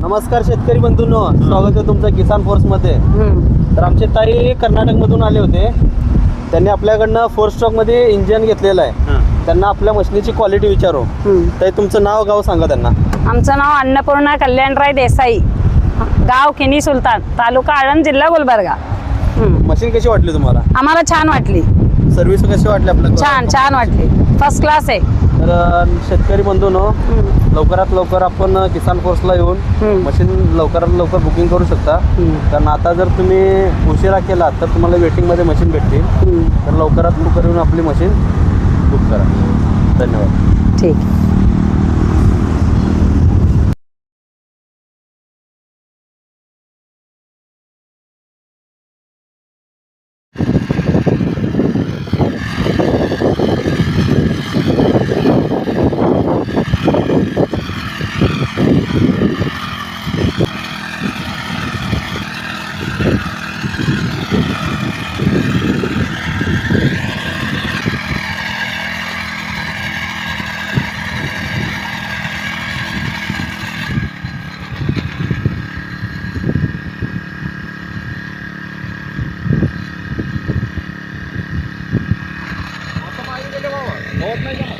नमस्कार शेतकरी बंधूंनो, स्वागत आहे तुमचं किसान फोर्स मध्ये. तर आमचे ताई कर्नाटक मधून आले होते. त्यांनी आपल्याकडनं 4 स्ट्रोक मध्ये इंजिन घेतलेलं आहे. त्यांना आपल्या मशीनीची क्वालिटी विचारू. ताई, तुमचं नाव गाव सांगा त्यांना. आमचं नाव अन्नपूर्णा कल्याणराय देसाई, गाव किनी सुलतान, तालुका आळंद, जिल्हा गुलबर्गा. मशीन कशी वाटली तुम्हाला? आम्हाला छान वाटली. सर्व्हिस कशी वाटली आपल्याला? छान वाटली. फर्स्ट क्लास आहे. तर शेतकरी बंधूंनो, लवकरात लवकर आपण किसान फोर्सला येऊन मशीन लवकरात लवकर बुकिंग करू शकता. कारण आता जर तुम्ही उशिरा केला तर तुम्हाला वेटिंगमध्ये मशीन भेटतील. तर लवकरात लवकर येऊन आपली मशीन बुक करा. धन्यवाद. ठीक. बहुत नाही